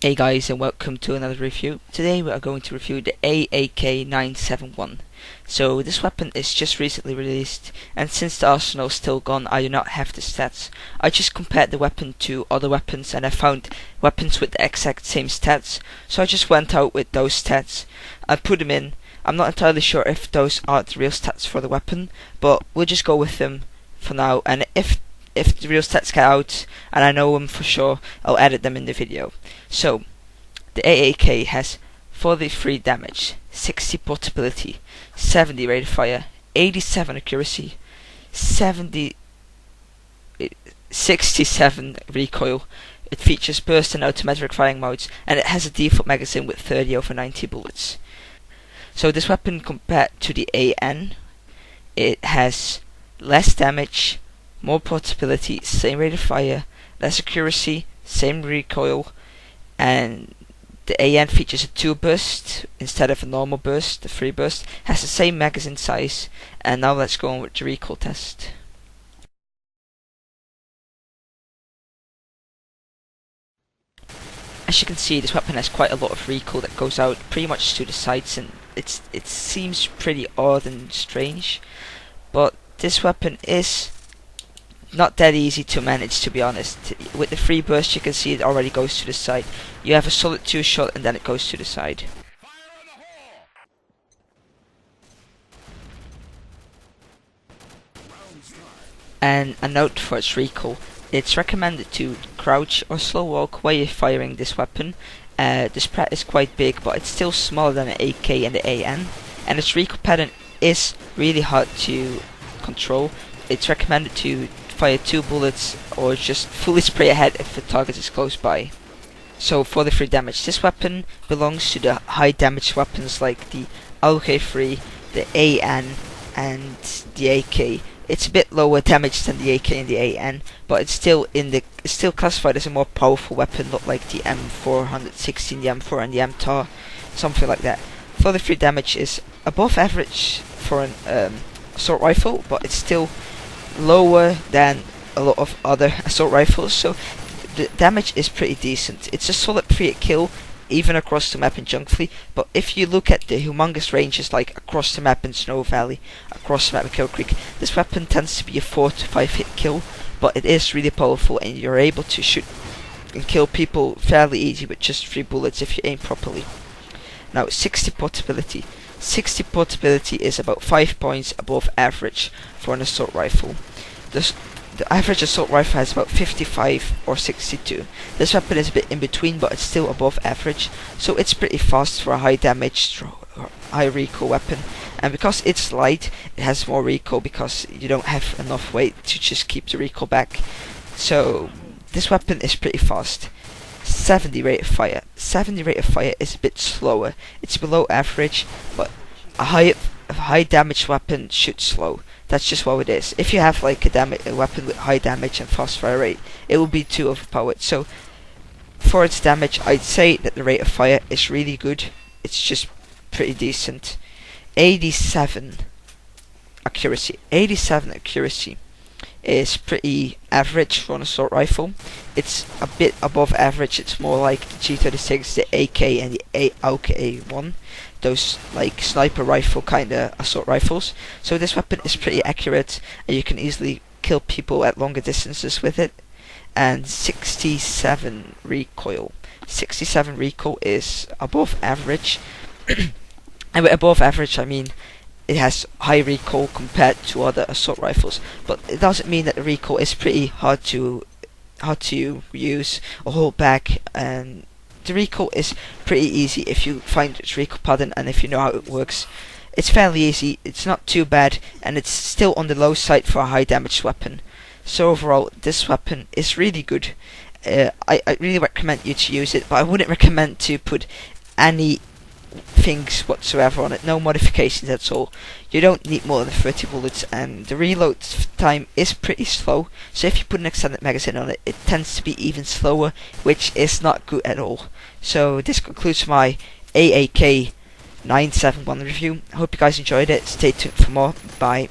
Hey guys, and welcome to another review. Today we are going to review the AEK-971. So this weapon is just recently released, and since the arsenal is still gone, I do not have the stats. I just compared the weapon to other weapons and I found weapons with the exact same stats, so I just went out with those stats. I put them in. I'm not entirely sure if those are the real stats for the weapon, but we'll just go with them for now, and if the real stats get out and I know them for sure, I'll edit them in the video. So the AEK has 43 damage, 60 portability, 70 rate of fire, 87 accuracy, 67 recoil. It features burst and automatic firing modes, and it has a default magazine with 30/90 bullets. So this weapon, compared to the AN, it has less damage, more portability, same rate of fire, less accuracy, same recoil, and the AN features a 2 burst instead of a normal burst. The 3 burst has the same magazine size. And now let's go on with the recoil test. As you can see, this weapon has quite a lot of recoil that goes out pretty much to the sides, and it seems pretty odd and strange, but this weapon is not that easy to manage, to be honest. With the 3 burst, you can see it already goes to the side. You have a solid 2 shot and then it goes to the side. And a note for its recoil: it's recommended to crouch or slow walk while you're firing this weapon. The spread is quite big, but it's still smaller than the AK and the AN, and its recoil pattern is really hard to control. It's recommended to fire 2 bullets or just fully spray ahead if the target is close by. So 43 damage. This weapon belongs to the high damage weapons like the AEK-3, the AN, and the AK. It's a bit lower damage than the AK and the AN, but it's still classified as a more powerful weapon, not like the M416, the M4 and the MTAR, something like that. 43 damage is above average for an assault rifle, but it's still lower than a lot of other assault rifles, so the damage is pretty decent. It's a solid 3-hit kill even across the map in Jungfleet, but if you look at the humongous ranges like across the map in Snow Valley, across the map in Kill Creek, this weapon tends to be a 4 to 5 hit kill, but it is really powerful and you're able to shoot and kill people fairly easy with just 3 bullets if you aim properly. Now 60 portability. 60 portability is about 5 points above average for an assault rifle. The average assault rifle has about 55 or 62. This weapon is a bit in between, but it's still above average, so it's pretty fast for a high damage, high recoil weapon. And because it's light, it has more recoil because you don't have enough weight to just keep the recoil back. So this weapon is pretty fast. 70 rate of fire. 70 rate of fire is a bit slower. It's below average, but a high damage weapon shoots slow. That's just what it is. If you have like a weapon with high damage and fast fire rate, it will be too overpowered. So for its damage, I'd say that the rate of fire is really good. It's just pretty decent. 87 accuracy. 87 accuracy is pretty average for an assault rifle. It's a bit above average. It's more like the G36, the AK, and the AEK-1, those like sniper rifle kinda assault rifles. So this weapon is pretty accurate and you can easily kill people at longer distances with it. And 67 recoil. 67 recoil is above average. And with above average, I mean it has high recoil compared to other assault rifles, but it doesn't mean that the recoil is pretty hard to use or hold back. And the recoil is pretty easy if you find its recoil pattern and if you know how it works. It's fairly easy, it's not too bad, and it's still on the low side for a high damage weapon. So overall, this weapon is really good. I really recommend you to use it, but I wouldn't recommend to put any things whatsoever on it, no modifications at all. You don't need more than 30 bullets, and the reload time is pretty slow, so if you put an extended magazine on it, it tends to be even slower, which is not good at all. So this concludes my AEK-971 review. I hope you guys enjoyed it. Stay tuned for more. Bye.